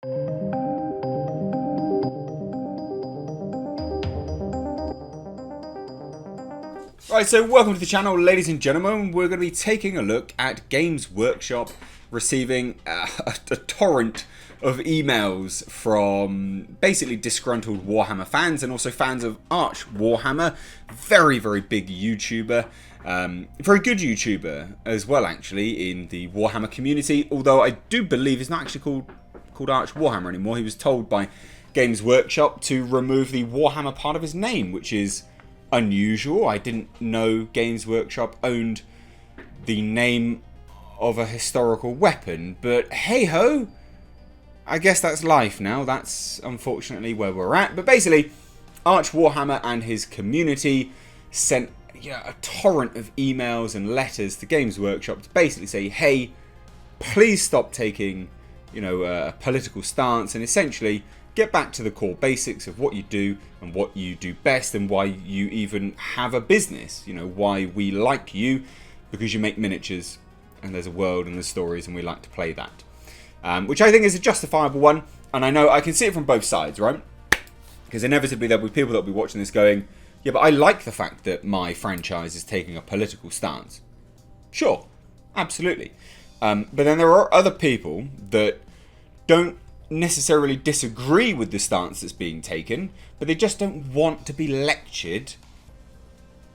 Right, so welcome to the channel, ladies and gentlemen. We're going to be taking a look at Games Workshop receiving a torrent of emails from basically disgruntled Warhammer fans and also fans of Arch Warhammer. Very, very big YouTuber. Very good YouTuber as well, actually, in the Warhammer community. Although I do believe he's not actually called Arch Warhammer anymore. He was told by Games Workshop to remove the Warhammer part of his name, which is unusual. I didn't know Games Workshop owned the name of a historical weapon, but hey ho, I guess that's life now. That's unfortunately where we're at. But basically, Arch Warhammer and his community sent a torrent of emails and letters to Games Workshop to basically say, hey, please stop taking a political stance and essentially get back to the core basics of what you do and what you do best and why you even have a business. Why we like you, because you make miniatures and there's a world and there's stories and we like to play that. Which I think is a justifiable one. And I know I can see it from both sides, right? Because inevitably there'll be people that'll be watching this going, yeah, but I like the fact that my franchise is taking a political stance. Sure, absolutely. But then there are other people that don't necessarily disagree with the stance that's being taken, but they just don't want to be lectured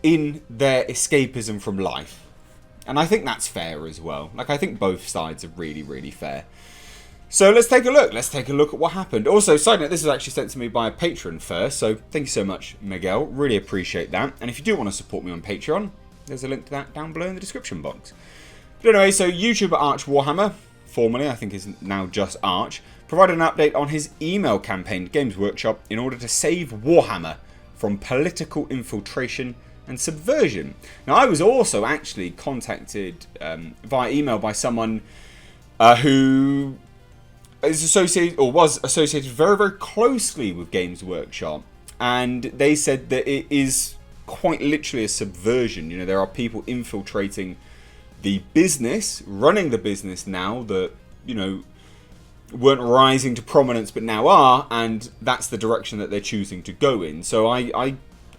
in their escapism from life. And I think that's fair as well. I think both sides are really, really fair. So let's take a look. Let's take a look at what happened. Also, side note, this was actually sent to me by a patron first, so thank you so much, Miguel. Really appreciate that. And if you do want to support me on Patreon, there's a link to that down below in the description box. But anyway, so YouTuber Arch Warhammer, formerly I think is now just Arch, provided an update on his email campaign to Games Workshop in order to save Warhammer from political infiltration and subversion. Now, I was also actually contacted via email by someone who is associated or was associated very, very closely with Games Workshop, and they said that it is quite literally a subversion. There are people infiltrating the business, running the business now that weren't rising to prominence but now are, and that's the direction that they're choosing to go in. So I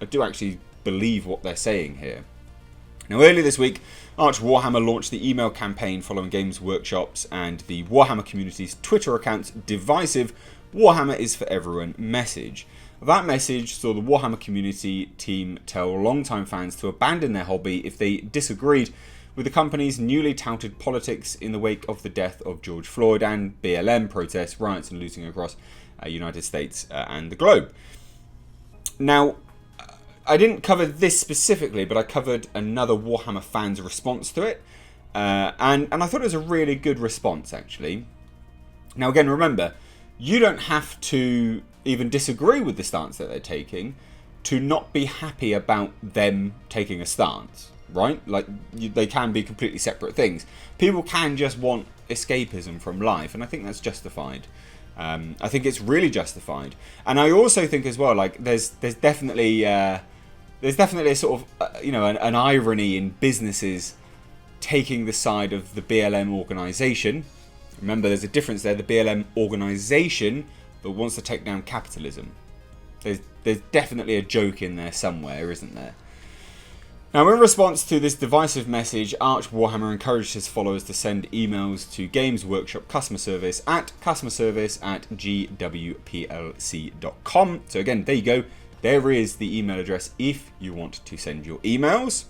do actually believe what they're saying here. Now, earlier this week, Arch Warhammer launched the email campaign following Games Workshop's and the Warhammer community's Twitter account's divisive Warhammer is for everyone message. That message saw the Warhammer community team tell longtime fans to abandon their hobby if they disagreed with the company's newly touted politics in the wake of the death of George Floyd and BLM protests, riots and looting across the United States and the globe. Now, I didn't cover this specifically, but I covered another Warhammer fan's response to it. And I thought it was a really good response, actually. Now, again, remember, you don't have to even disagree with the stance that they're taking to not be happy about them taking a stance. Right? They can be completely separate things. People can just want escapism from life, and I think that's justified. I think it's really justified. And I also think as well, there's definitely a sort of an irony in businesses taking the side of the BLM organisation. Remember, there's a difference there. The BLM organisation that wants to take down capitalism. There's definitely a joke in there somewhere, isn't there? Now, in response to this divisive message, Arch Warhammer encouraged his followers to send emails to Games Workshop customer service at gwplc.com. So again, there you go. There is the email address if you want to send your emails.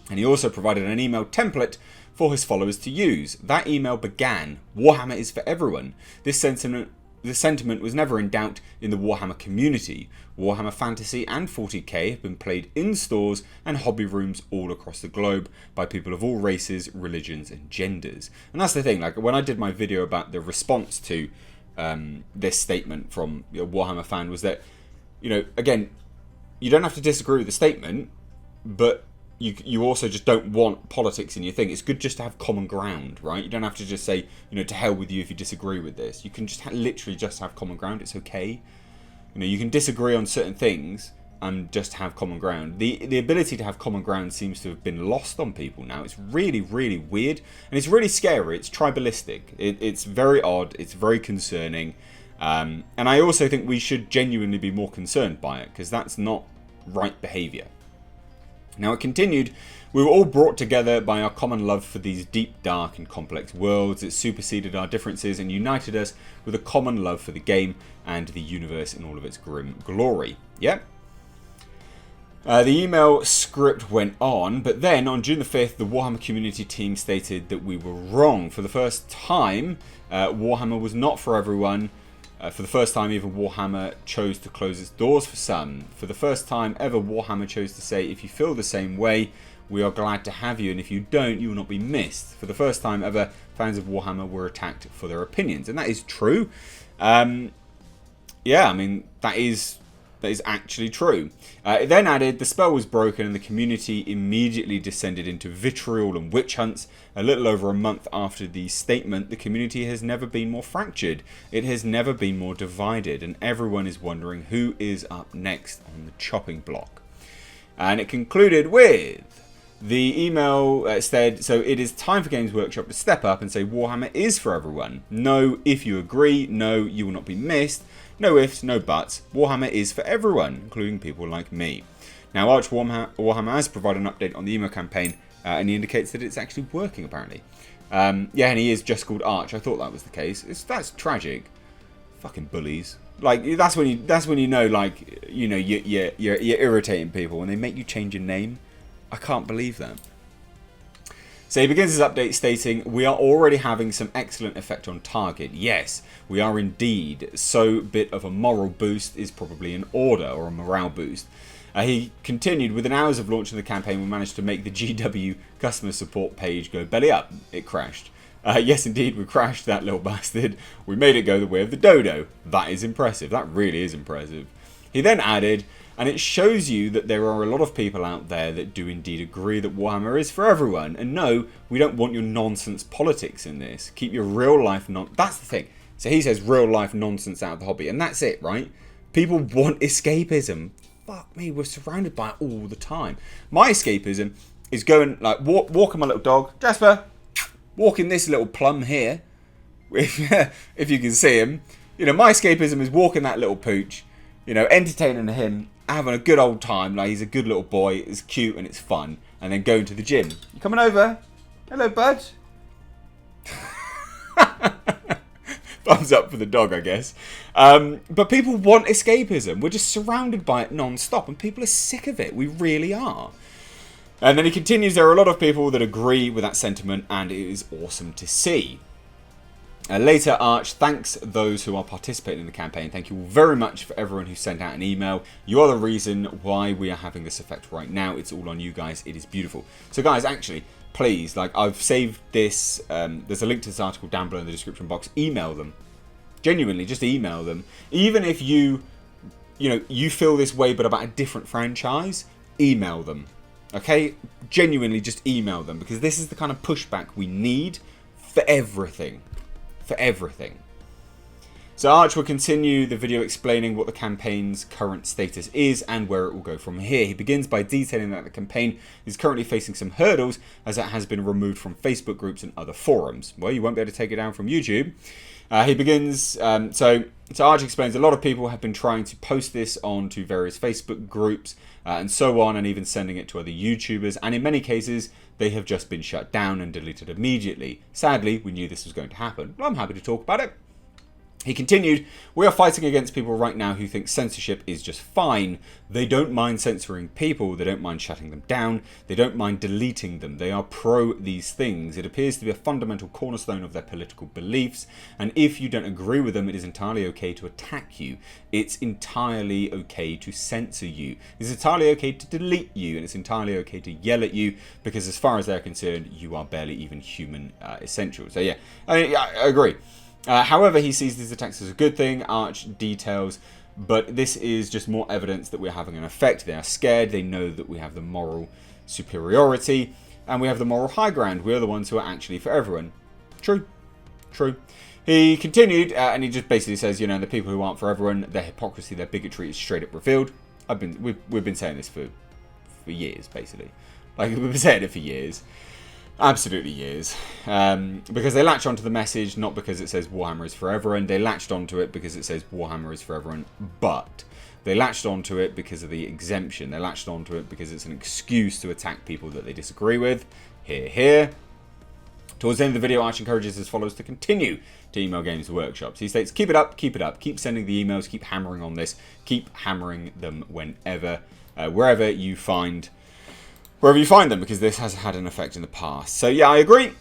And he also provided an email template for his followers to use. That email began, Warhammer is for everyone. This sentiment was never in doubt in the Warhammer community. Warhammer Fantasy and 40k have been played in stores and hobby rooms all across the globe by people of all races, religions and genders. And that's the thing, when I did my video about the response to this statement from a Warhammer fan was that, again, you don't have to disagree with the statement, but you also just don't want politics in your thing. It's good just to have common ground, right? You don't have to just say, to hell with you if you disagree with this. You can just literally just have common ground. It's okay. You can disagree on certain things, and just have common ground. The ability to have common ground seems to have been lost on people now. It's really, really weird, and it's really scary. It's tribalistic. It's very odd. It's very concerning. And I also think we should genuinely be more concerned by it, because that's not right behaviour. Now it continued, we were all brought together by our common love for these deep, dark and complex worlds. It superseded our differences and united us with a common love for the game and the universe in all of its grim glory. Yep. The email script went on, but then on June the 5th, the Warhammer community team stated that we were wrong. For the first time, Warhammer was not for everyone. For the first time, even Warhammer chose to close its doors for some. For the first time ever, Warhammer chose to say, if you feel the same way, we are glad to have you, and if you don't, you will not be missed. For the first time ever, fans of Warhammer were attacked for their opinions. And that is true. Yeah, I mean, that is actually true. It then added, the spell was broken and the community immediately descended into vitriol and witch hunts. A little over a month after the statement, the community has never been more fractured. It has never been more divided, and everyone is wondering who is up next on the chopping block. And it concluded with, the email said, so it is time for Games Workshop to step up and say Warhammer is for everyone. No, if you agree. No, you will not be missed. No ifs, no buts. Warhammer is for everyone, including people like me. Now, Arch Warhammer has provided an update on the email campaign, and he indicates that it's actually working, apparently. Yeah, and he is just called Arch. I thought that was the case. That's tragic. Fucking bullies. Like, that's when you know, like, you know, you're irritating people when they make you change your name. I can't believe that. So he begins his update stating, we are already having some excellent effect on target. Yes, we are indeed. So bit of a moral boost is probably in order, or a morale boost. He continued, within hours of launching the campaign, we managed to make the GW customer support page go belly up. It crashed. Yes, indeed, we crashed that little bastard. We made it go the way of the dodo. That is impressive. That really is impressive. He then added, and it shows you that there are a lot of people out there that do indeed agree that Warhammer is for everyone. And no, we don't want your nonsense politics in this. Keep your real life That's the thing. So he says real life nonsense out of the hobby. And that's it, right? People want escapism. Fuck me, we're surrounded by it all the time. My escapism is going, like, walking my little dog. Jasper, walking this little plum here. If you can see him. You know, my escapism is walking that little pooch. You know, entertaining him. Having a good old time, like he's a good little boy, it's cute and it's fun, and then going to the gym. You coming over? Hello, bud. Thumbs up for the dog, I guess. But people want escapism. We're just surrounded by it non-stop, and people are sick of it. We really are. And then he continues, there are a lot of people that agree with that sentiment, and it is awesome to see. Later, Arch thanks those who are participating in the campaign. Thank you very much for everyone who sent out an email. You are the reason why we are having this effect right now. It's all on you guys. It is beautiful. So guys, actually, please, like, I've saved this. There's a link to this article down below in the description box. Email them. Genuinely, just email them. Even if you feel this way but about a different franchise, email them. Okay? Genuinely, just email them, because this is the kind of pushback we need for everything. For everything. So Arch will continue the video explaining what the campaign's current status is and where it will go from here. He begins by detailing that the campaign is currently facing some hurdles, as it has been removed from Facebook groups and other forums. Well, you won't be able to take it down from YouTube. He begins, so Arch explains a lot of people have been trying to post this onto various Facebook groups and so on, and even sending it to other YouTubers, and in many cases they have just been shut down and deleted immediately. Sadly, we knew this was going to happen. Well, I'm happy to talk about it. He continued, we are fighting against people right now who think censorship is just fine. They don't mind censoring people. They don't mind shutting them down. They don't mind deleting them. They are pro these things. It appears to be a fundamental cornerstone of their political beliefs. And if you don't agree with them, it is entirely okay to attack you. It's entirely okay to censor you. It's entirely okay to delete you. And it's entirely okay to yell at you, because as far as they're concerned, you are barely even human essential. So yeah, I agree. However, he sees these attacks as a good thing. Arch details, but this is just more evidence that we're having an effect. They are scared. They know that we have the moral superiority and we have the moral high ground. We're the ones who are actually for everyone. True. True. He continued, and he just basically says, you know, the people who aren't for everyone, their hypocrisy, their bigotry is straight up revealed. we've been saying this for years, basically. Like, we've been saying it for years. Absolutely years. Because they latch onto the message, not because it says Warhammer is for everyone. They latched onto it because it says Warhammer is for everyone, but they latched onto it because of the exemption. They latched onto it because it's an excuse to attack people that they disagree with. Here. Towards the end of the video, Arch encourages his followers to continue to email Games Workshops. He states, keep it up, keep sending the emails, keep hammering on this, keep hammering them whenever, wherever you find them, because this has had an effect in the past. So yeah, I agree.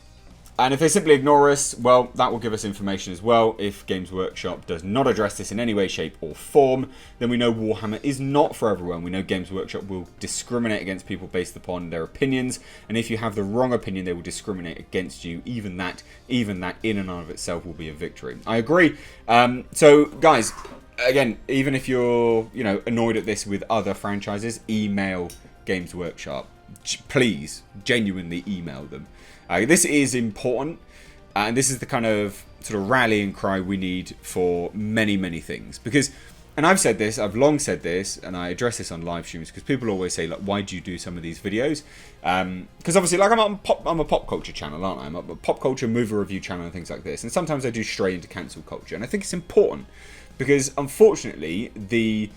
And if they simply ignore us, well, that will give us information as well. If Games Workshop does not address this in any way, shape or form, then we know Warhammer is not for everyone. We know Games Workshop will discriminate against people based upon their opinions. And if you have the wrong opinion, they will discriminate against you. Even that in and of itself will be a victory. I agree. So guys, again, even if you're, annoyed at this with other franchises, email Games Workshop. Please, genuinely email them. This is important, and this is the kind of sort of rallying cry we need for many, many things. Because, and I've said this, I've long said this, and I address this on live streams, because people always say, like, why do you do some of these videos? Because obviously, like, I'm a pop culture channel, aren't I? I'm a pop culture movie review channel and things like this. And sometimes I do stray into cancel culture, and I think it's important, because unfortunately, the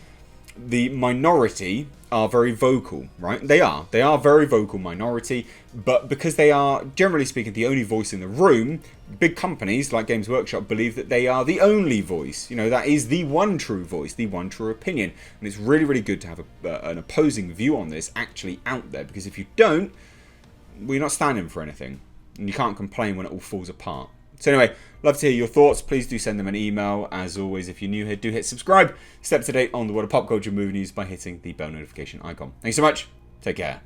minority are very vocal, right? They are very vocal minority, but because they are, generally speaking, the only voice in the room, big companies like Games Workshop believe that they are the only voice. That is the one true voice, the one true opinion. And it's really, really good to have an opposing view on this actually out there, because if you don't, we're not standing for anything. And you can't complain when it all falls apart. So anyway, love to hear your thoughts. Please do send them an email. As always, if you're new here, do hit subscribe. Stay up to date on the world of pop culture movie news by hitting the bell notification icon. Thanks so much. Take care.